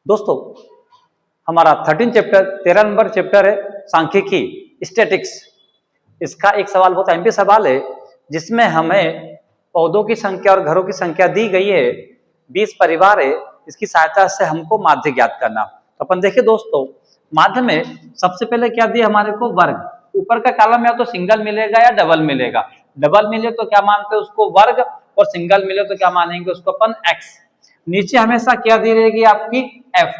दोस्तों हमारा 13 number chapter है सांख्यिकी स्टैटिक्स। इसका एक सवाल बहुत एमपी सवाल है जिसमें हमें पौधों की संख्या और घरों की संख्या दी गई है। 20 परिवार है, इसकी सहायता से हमको माध्य ज्ञात करना। तो अपन देखिए दोस्तों, माध्य में सबसे पहले क्या दिया हमारे को, वर्ग। ऊपर का कॉलम या तो सिंगल मिलेगा या डबल मिलेगा। डबल मिले तो क्या मानते हैं उसको वर्ग, और सिंगल मिले तो क्या मानेंगे उसको अपन एक्स। नीचे हमेशा क्या दी रहेगी आपकी एफ।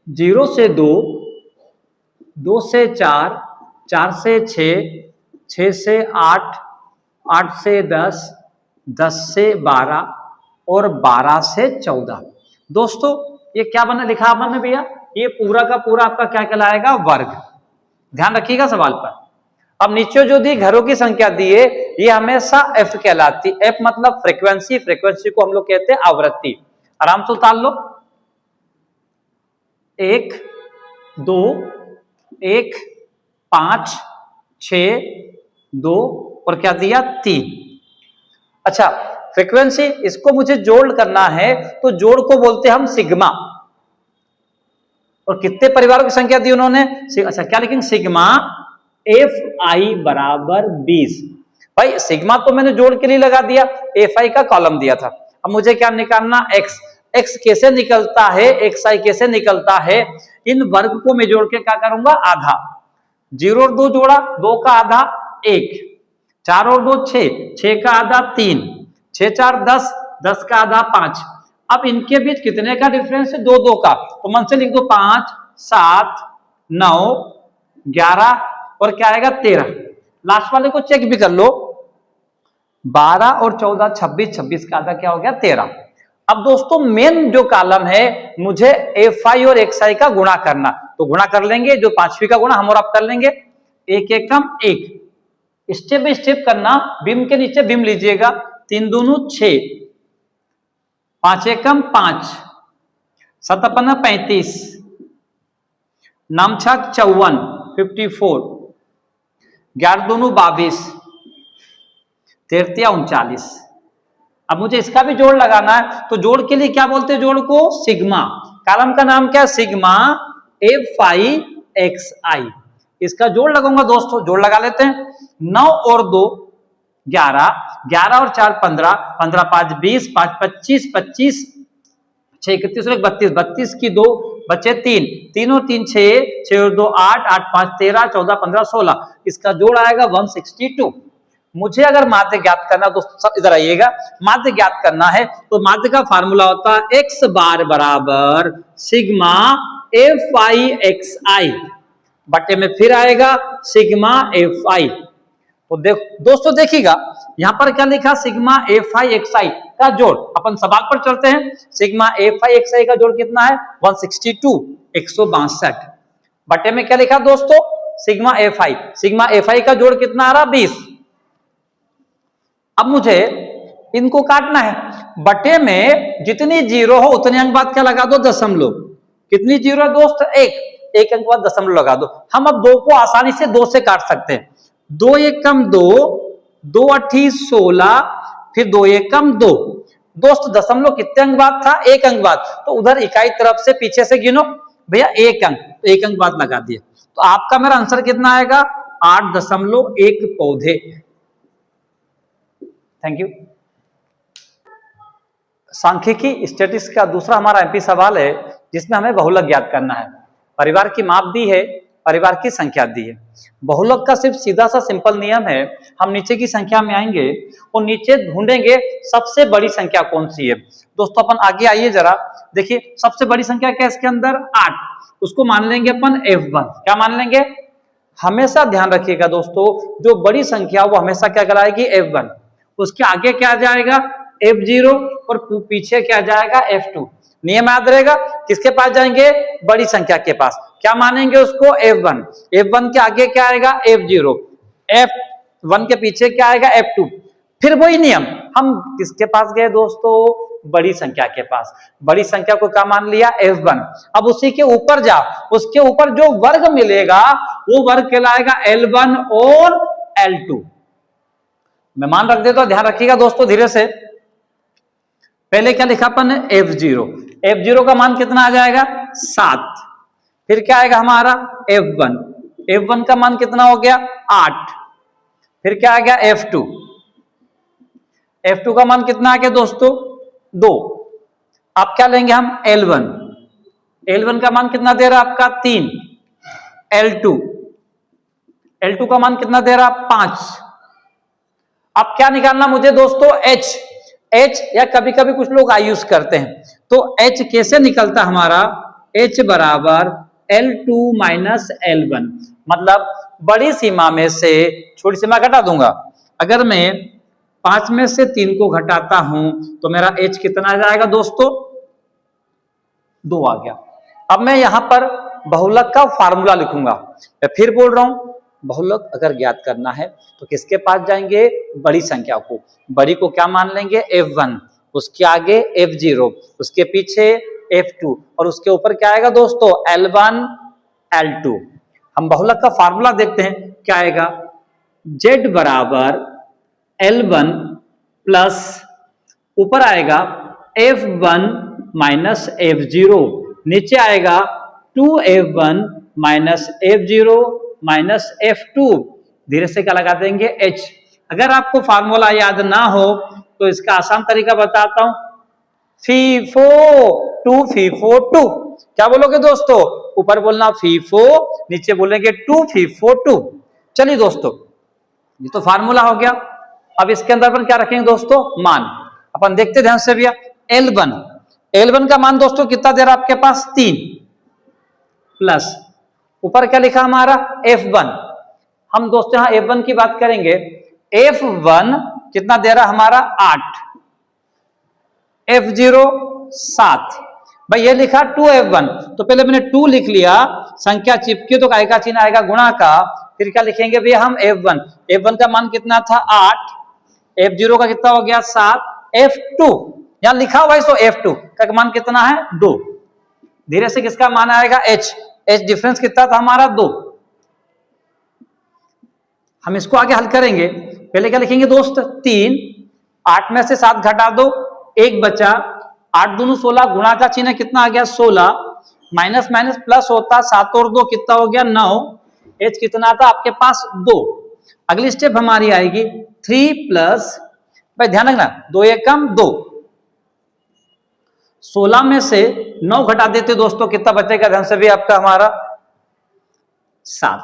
0 से 2, 2 से 4, 4 से 6, 6 से 8, 8 से 10, 10 से 12 और 12 से 14। दोस्तों ये क्या बना लिखा आपने भैया, ये पूरा का पूरा आपका क्या कहलाएगा, वर्ग। ध्यान रखिएगा सवाल पर। अब नीचे जो दी घरों की संख्या दी है ये हमेशा एफ कहलाती। एफ मतलब फ्रीक्वेंसी, फ्रीक्वेंसी को हम लोग कहते हैं आवृत्ति। आराम से उतार लो। 1, 2, 1, 5, 6, 2 और क्या दिया 3। अच्छा, फ्रीक्वेंसी इसको मुझे जोड़ करना है तो जोड़ को बोलते हैं हम सिग्मा। और कितने परिवारों की संख्या दी उन्होंने, अच्छा क्या लिखेंगे, सिग्मा एफ आई बराबर 20। भाई सिग्मा तो मैंने जोड़ के लिए लगा दिया, एफ आई का कॉलम दिया था। अब मुझे क्या निकालना, एक्स। एक्स कैसे निकलता है, एक्स आई कैसे निकलता है, इन वर्ग को मैं जोड़ के क्या करूंगा, आधा। 0 और 2 जोड़ा, 2 का आधा 1, 4 और 2 6, 6 का आधा 3, 6 4 10, 10 का आधा 5। अब इनके बीच कितने का डिफरेंस है, 2 2 का, तो मन से लिख दो 5 7 9 11 और क्या आएगा 13। लास्ट वाले को चेक भी कर लो, 12 और 14 26, 26 का आधा क्या हो गया 13। अब दोस्तों मेन जो कॉलम है मुझे एफ आई और एक्स आई का गुणा करना, तो गुणा कर लेंगे, जो पांचवी का गुणा हम और आप कर लेंगे। 1 एकम 1, स्टेप बाय स्टेप करना। बिम के नीचे बिम लीजिएगा, 3 दूनी 6, 5 एकम 5, 7 अपना 35, नाम 54 54, 11 दूनी 22, 13 39। अब मुझे इसका भी जोड़ लगाना है, तो जोड़ के लिए क्या बोलते हैं, जोड़ को सिग्मा। कॉलम का नाम क्या है, सिग्मा एफ आई एक्स आई। इसका जोड़ लगाऊंगा दोस्तों, जोड़ लगा लेते हैं। 9 और 2 11, 11 और 4 15, 15 5 20, 5 25, 25 6 31 और 32, 32 की 2 बचे 3, 3 और 3 6, 6 और 2 8, 8 5 13, 14 15 16। इसका जोड़ आएगा 162। मुझे अगर माध्य ज्ञात करना, दोस्तों सब इधर आइएगा, माध्य ज्ञात करना है तो माध्य का फार्मूला होता है एक्स बार बराबर सिग्मा एफ आई एक्स आई बटे में फिर आएगा सिग्मा एफ आई। तो दोस्तों देखिएगा यहां पर क्या लिखा, सिग्मा एफ आई एक्स आई का जोड़। अपन सवाल पर चलते हैं। सिग्मा एफ आई एक्स आई का जोड़ कितना है, 162 162 बटे में क्या लिखा दोस्तों, sigma F I. Sigma F I का जोड़ कितना आ रहा, 20। अब मुझे इनको काटना है, बटे में जितनी जीरो हो उतने अंक बाद क्या लगा दो, दशमलव। कितनी जीरो है दोस्त, एक अंक बाद दशमलव लगा दो। हम अब 2 को आसानी से 2 से काट सकते हैं। 2 एकम 2, 2 8 16, फिर 2 एकम 2। दोस्त दशमलव कितने अंक बाद था, 1 अंक बाद, तो उधर इकाई तरफ से पीछे से गिनो भैया 1 अंक, तो 1 अंक बाद लगा दिया। तो आपका मेरा आंसर कितना आएगा, 8.1 पौधे। Thank you. सांख्यिकी स्टैटिस्टिक्स का दूसरा हमारा एमपी सवाल है जिसमें हमें बहुलक ज्ञात करना है। परिवार की माप दी है, परिवार की संख्या दी है। बहुलक का सिर्फ सीधा सा सिंपल नियम है, हम नीचे की संख्या में आएंगे और नीचे ढूंढेंगे सबसे बड़ी संख्या कौन सी है। दोस्तों अपन आगे आइए जरा, देखिए सबसे बड़ी संख्या क्या है इसके अंदर, 8। उसको मान लेंगे अपन F1। क्या मान लेंगे, हमेशा ध्यान रखिएगा दोस्तों, जो बड़ी संख्या वो हमेशा क्या कराएगी, F1। उसके आगे क्या जाएगा, F0 और पीछे क्या जाएगा, F2। नियम याद रहेगा, किसके पास जाएंगे, बड़ी संख्या के पास। क्या मानेंगे उसको, F1। F1 के आगे क्या आएगा, F0। F1 के पीछे क्या आएगा, F2। फिर वही नियम, हम किसके पास गए दोस्तों, बड़ी संख्या के पास। बड़ी संख्या को क्या मान लिया, F1। अब उसी के ऊपर जाओ, उसके ऊपर जो वर्ग मिलेगा वो वर्ग कहलाएगा L1 और L2। मैं मान रख देता हूं, ध्यान रखिएगा दोस्तों धीरे से। पहले क्या लिखा अपन ने, F0। F0 का मान कितना आ जाएगा 7। फिर क्या आएगा हमारा F1, F1 का मान कितना हो गया 8। फिर क्या आ गया F2, F2 का मान कितना आ गया दोस्तों 2। अब क्या लेंगे हम L1, L1 का मान कितना दे रहा है आपका 3। L2, L2 का मान कितना दे रहा है 5। अब क्या निकालना मुझे दोस्तों H, H या कभी कभी कुछ लोग I यूज करते हैं, तो H कैसे निकलता हमारा H बराबर L2 माइनस L1, मतलब बड़ी सीमा में से छोटी सीमा घटा दूंगा। अगर मैं 5 में से 3 को घटाता हूं तो मेरा H कितना आ जाएगा दोस्तों 2 आ गया। अब मैं यहां पर बहुलक का फार्मूला लिखूंगा। मैं फिर बोल रहा हूं, बहुलक अगर ज्ञात करना है तो किसके पास जाएंगे बड़ी संख्या को, बड़ी को क्या मान लेंगे F1, उसके आगे F0, उसके पीछे F2 और उसके ऊपर क्या आएगा दोस्तों L1 L2। हम बहुलक का फार्मूला देखते हैं क्या आएगा, Z बराबर L1 प्लस ऊपर आएगा F1 माइनस F0, नीचे आएगा 2F1 minus F0 minus F2। धीरे से क्या लगा देंगे H। अगर आपको फार्मूला याद ना हो तो इसका आसान तरीका बताता हूं, FIFO 2 FIFO 2। क्या बोलोगे दोस्तों, ऊपर बोलना FIFO, नीचे बोलेंगे 2 FIFO 2। चलिए दोस्तों ये तो फार्मूला हो गया। अब इसके अंदर अपन क्या रखेंगे दोस्तों मान, अपन देखते ध्यान से भैया। L1, L1 का मान दोस्तों कितना दे रहा है आपके पास 3, प्लस ऊपर क्या लिखा हमारा F1। हम दोस्तों यहां F1 की बात करेंगे, F1 कितना दे रहा हमारा 8, F0 7। भाई ये लिखा 2F1, तो पहले मैंने 2 लिख लिया, संख्या चिपकी तो काय का चिन्ह आएगा गुणा का। फिर क्या लिखेंगे भैया हम F1, F1 का मान कितना था 8, F0 का कितना हो गया 7, F2 यहां लिखा हुआ है तो F2 का मान कितना है 2। धीरे से किसका मान आएगा H, H डिफरेंस कितना था हमारा 2। हम इसको आगे हल करेंगे, पहले क्या लिखेंगे दोस्त 3, 8 में से 7 घटा दो 1 बचा, 8 दूनी 16, गुणा का चिन्ह कितना आ गया 16, माइनस माइनस प्लस होता 7 और 2 कितना हो गया 9, H कितना था आपके पास 2। अगली स्टेप हमारी आएगी 3 प्लस, भाई ध्यान रखना 2 1 कम 2, 16 में से 9 घटा देते दोस्तों कितना बचेगा ध्यान से भी आपका हमारा 7।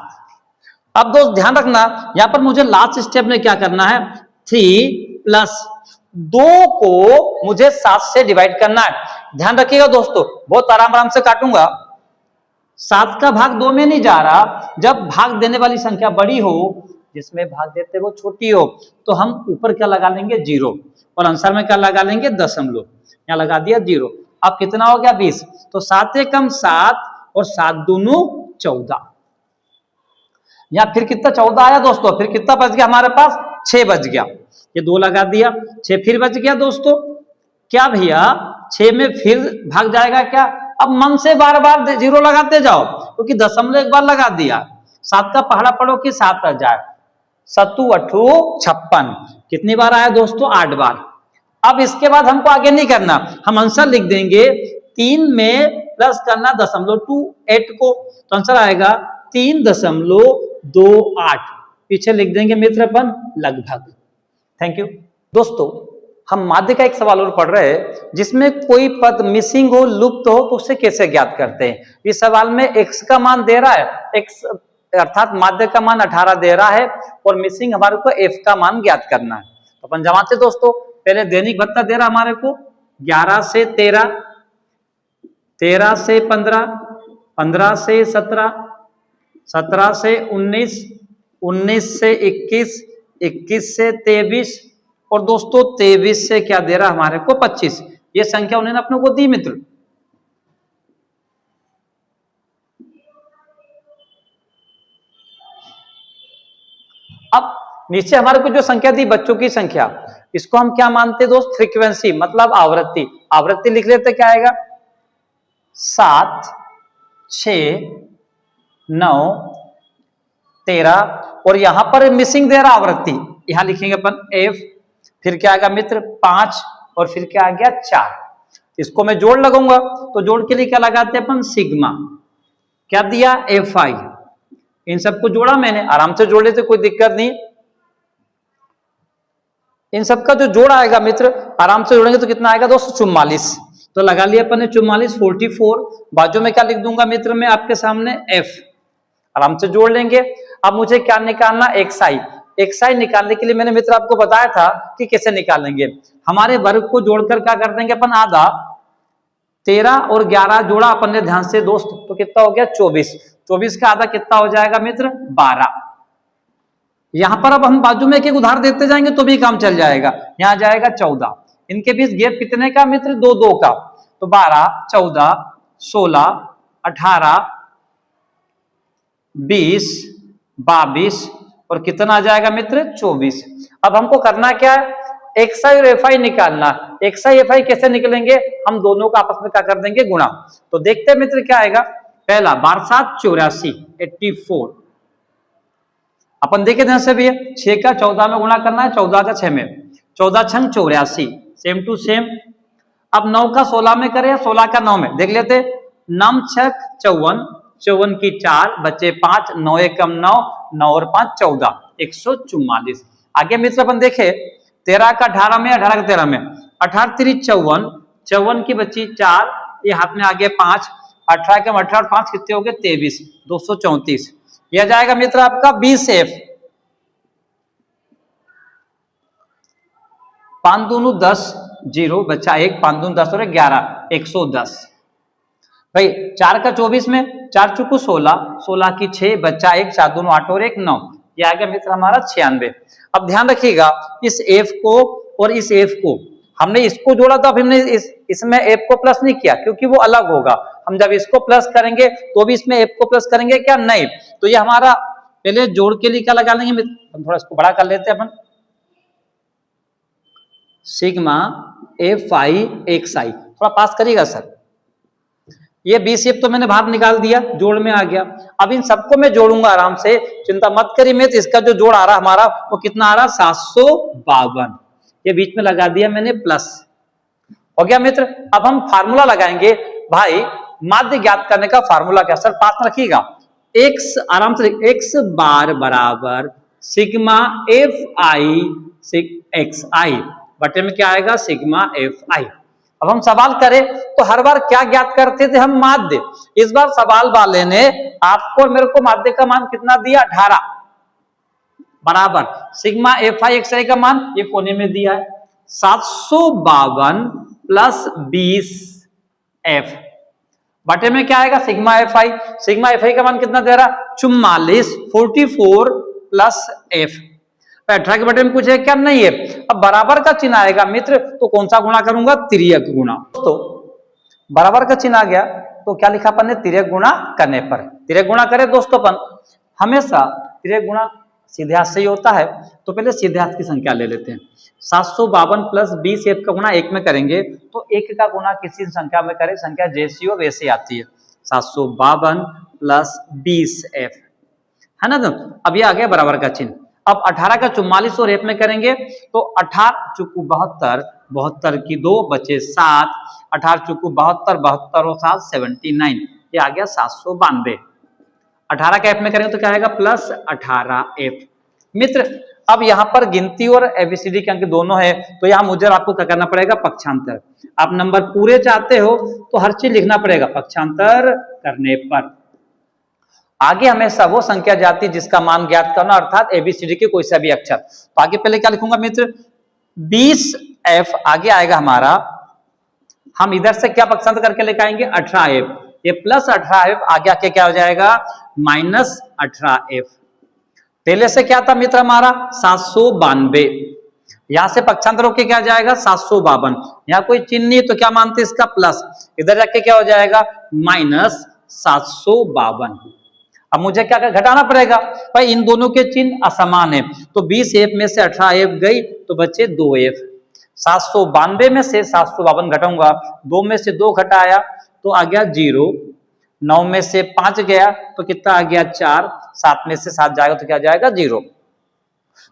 अब दोस्त ध्यान रखना यहां पर मुझे लास्ट स्टेप में क्या करना है, 3 प्लस 2 को मुझे 7 से डिवाइड करना है। ध्यान रखिएगा दोस्तों, बहुत आराम आराम से काटूंगा। 7 का भाग 2 में नहीं जा रहा, जब भाग देने वाली संख्या बड़ी हो, जिसमें भाग देते वो छोटी हो, तो हम ऊपर क्या लगा लेंगे 0 और आंसर में क्या लगा लेंगे दशमलव, यहाँ लगा दिया 0। अब कितना हो गया 20, तो 7 एकम 7 और 7 दूनू 14। या फिर कितना 14 आया दोस्तों, फिर कितना बच गया हमारे पास 6 बच गया, ये 2 लगा दिया 6 फिर बच गया दोस्तों। क्या भैया 6 में फिर भाग जाएगा क्या, अब मन से बार बार 0 लगाते जाओ क्योंकि दशमलव एक बार लगा दिया। 7 का पहाड़ा पढ़ो कि 7 आ जाए, 7 8 56, कितनी बार आया दोस्तों 8 बार। अब इसके बाद हमको आगे नहीं करना, हम आंसर लिख देंगे 3 में प्लस करना दशमलव 28 को, तो आंसर आएगा 3.28। पीछे लिख देंगे मित्र अपन लगभग। थैंक यू दोस्तों। हम माध्य का एक सवाल और पढ़ रहे हैं जिसमें कोई पद मिसिंग हो, लुप्त हो, तो उसे कैसे ज्ञात करते हैं। इस सवाल में x का मान दे रहा है, x अर्थात माध्य का मान 18 दे रहा है और मिसिंग हमारे को f का मान ज्ञात करना है। तो अपन जमाते दोस्तों, पहले दैनिक भत्ता दे रहा हमारे को 11 से 13, 13 से 15, 15 से 17, 17 से 19, 19 से 21, 21 से 23 और दोस्तों 23 से क्या दे रहा हमारे को 25। ये संख्या उन्होंने अपने को दी मित्र। अब नीचे हमारे को जो संख्या दी बच्चों की संख्या, इसको हम क्या मानते दोस्त, फ्रीक्वेंसी मतलब आवृत्ति। आवृत्ति लिख लेते, क्या आएगा 7 6 9 13 और यहां पर मिसिंग दे रहा आवृत्ति, यहां लिखेंगे अपन f, फिर क्या आएगा मित्र 5 और फिर क्या आ गया 4। इसको मैं जोड़ लगाऊंगा, तो जोड़ के लिए क्या लगाते हैं अपन, सिग्मा। क्या दिया, एफ आई। इन सबको जोड़ा मैंने, आराम से जोड़ लेते, कोई दिक्कत नहीं। इन सबका जो जोड़ आएगा मित्र, आराम से जोड़ेंगे तो कितना आएगा दोस्तों, 44। तो लगा लिया अपन ने 44, 44। बाजू में क्या लिख दूंगा मित्र, मैं आपके सामने एफ। आराम से जोड़ लेंगे। अब मुझे क्या निकालना, एक्स आई। एक्स आई निकालने के लिए मैंने मित्र आपको बताया था कि कैसे निकालेंगे। हमारे वर्ग को जोड़कर क्या कर देंगे अपन, आधा। 13 और 11 जोड़ा अपन ने ध्यान से दोस्त, तो कितना हो गया, 24। 24 का आधा कितना हो जाएगा मित्र, 12। यहां पर अब हम बाजू में एक उधार देते जाएंगे तो भी काम चल जाएगा। यहां जाएगा 14। इनके बीच गैप कितने का मित्र, 2 2 का। तो 12, 14, 16, 18, 20, 22 और कितना आ जाएगा मित्र, 24। अब हमको करना क्या है, एक्स आई और एफ आई निकालना। एक्स आई एफ आई कैसे निकलेंगे, हम दोनों का आपस में क्या कर देंगे, गुणा। तो देखते हैं मित्र क्या आएगा। पहला 12 7 84, 84। अपन देखे ध्यान से भी, 6 का 14 में गुणा करना है, 14 का 6 में, 14 छंग 84, सेम टू सेम। अब 9 का 16 में करें, 16 का 9 में, देख लेते। 9 छक 54, 54 की 4 बचे 5, 9 एकम 9, 9 और 5 14, 144। आगे मित्र अपन देखे, 13 का 18 में, 18 का 13 में, 18 3 54, 54 की बची 4, ये हाथ में आगे 5, 18 के 18 5 कितने हो गए, 23, 234। यह जाएगा मित्र आपका 20 एफ। 5 दूनी 10, 0 बचा 1, 5 दूनी 10 और 11, 110। भाई 4 का 24 में, 4 चुकू 16, 16 की 6 बचा 1, 4 दूनी 8 और 1 9। यह आ गया मित्र हमारा 96। अब ध्यान रखिएगा, इस एफ को और इस एफ को हमने इसको जोड़ा, तो अब हमने इसमें एफ को प्लस नहीं किया क्योंकि वो अलग होगा। हम जब इसको प्लस करेंगे तो भी इसमें एफ को प्लस करेंगे क्या, नहीं। तो ये हमारा पहले जोड़ के लिए क्या लगा लेंगे मित्र, हम थोड़ा इसको बड़ा कर लेते हैं अपन। सिग्मा एफ आई एक्स आई, थोड़ा पास करिएगा सर। ये 20 एफ तो मैंने बाहर निकाल दिया, जोड़ में आ गया। अब इन सबको मैं जोड़ूंगा आराम से, चिंता मत करिए मित्र। इसका जो जोड़ आ रहा हमारा वो कितना आ रहा, 752। ये बीच में लगा दिया मैंने प्लस, हो गया मित्र। अब हम फार्मूला लगाएंगे भाई, माध्य ज्ञात करने का फार्मूला क्या, सर पास में रखिएगा। एक्स, आराम से, एक्स बार बराबर सिग्मा एफ आई एक्स आई बटे में क्या आएगा, सिग्मा एफ आई। अब हम सवाल करें तो हर बार क्या ज्ञात करते थे हम, माध्य। इस बार सवाल वाले ने आपको और मेरे को माध्य का मान कितना दिया, 18 बराबर सिग्मा एफ आई एक्स आई का मान ये कोने में दिया है, 752 प्लस 20 एफ बटे में क्या आएगा, sigma F I. Sigma F I का मान कितना दे रहा, 44, 44 प्लस एफ। 18 के बटे में कुछ है क्या, नहीं है। अब बराबर का चिन्ह आएगा मित्र, तो कौन सा गुणा करूंगा, तिर्यक गुणा। तो बराबर का चिन्ह आ गया तो क्या लिखा अपन ने, तिर्यक गुणा करने पर। तिर्यक गुणा करें दोस्तों अपन, हमेशा तिर्यक गुणा सीधे हाथ से ही होता है। तो पहले सीधे हाथ की संख्या ले लेते हैं। 752 प्लस 20 एफ का गुणा 1 में करेंगे तो 1 का गुणा किसी संख्या में करें, संख्या जैसी हो वैसे आती है। 752 प्लस 20 एफ है ना। तो अब ये आ गया बराबर का चिन्ह। अब 18 का 44 और एफ में करेंगे तो 18 चुकू 72, 72 की 2 बचे 7, 18 चुकू 72, 72 और 7 79, ये आ गया 792। 18 का एफ में करेंगे तो क्या आएगा, प्लस 18 एफ। मित्र अब यहाँ पर गिनती और एबीसीडी के अंक दोनों है, तो यहाँ मुझे आपको क्या करना पड़ेगा, पक्षांतर। आप नंबर पूरे चाहते हो तो हर चीज लिखना पड़ेगा पक्षांतर करने पर। आगे हमेशा वो संख्या जाती है जिसका मान ज्ञात करना, अर्थात एबीसीडी के कोई सा भी अक्षर। तो आगे पहले क्या लिखूंगा मित्र, 20 एफ आगे आएगा हमारा, हम इधर से क्या पक्षांतर करके लेकर आएंगे, 18 एफ। ये प्लस 18 एफ आगे आके क्या हो जाएगा, माइनस 18 एफ। पहले से क्या था मित्र हमारा, 792, यहां से पक्षांतर होके क्या जाएगा, 752। यहाँ कोई चिन्ह नहीं तो क्या मानते इसका, प्लस। इधर जाके क्या हो जाएगा, माइनस 752। अब मुझे क्या घटाना पड़ेगा भाई, इन दोनों के चिन्ह असमान है। तो 20 एफ में से 18 एफ गई तो बचे 2 एफ। 792 में से 752 घटाऊंगा, 2 में से 2 घटाया तो आ गया 0, 9 में से 5 गया तो कितना आ गया 4, 7 में से 7 जाएगा तो क्या जाएगा 0।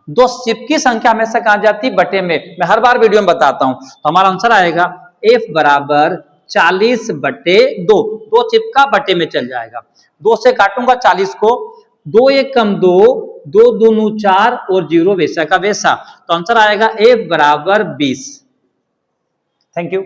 दो चिप की संख्या हमेशा कहां जाती है, बटे में। मैं हर बार वीडियो में बताता हूं। तो हमारा आंसर आएगा एफ बराबर 40/2, 2 चिपका बटे में चल जाएगा, 2 से काटूंगा 40 को, 2 1 कम 2, 2 दूनी 4 और 0 वैसा का वैसा, तो आंसर आएगा एफ बराबर 20। Thank you.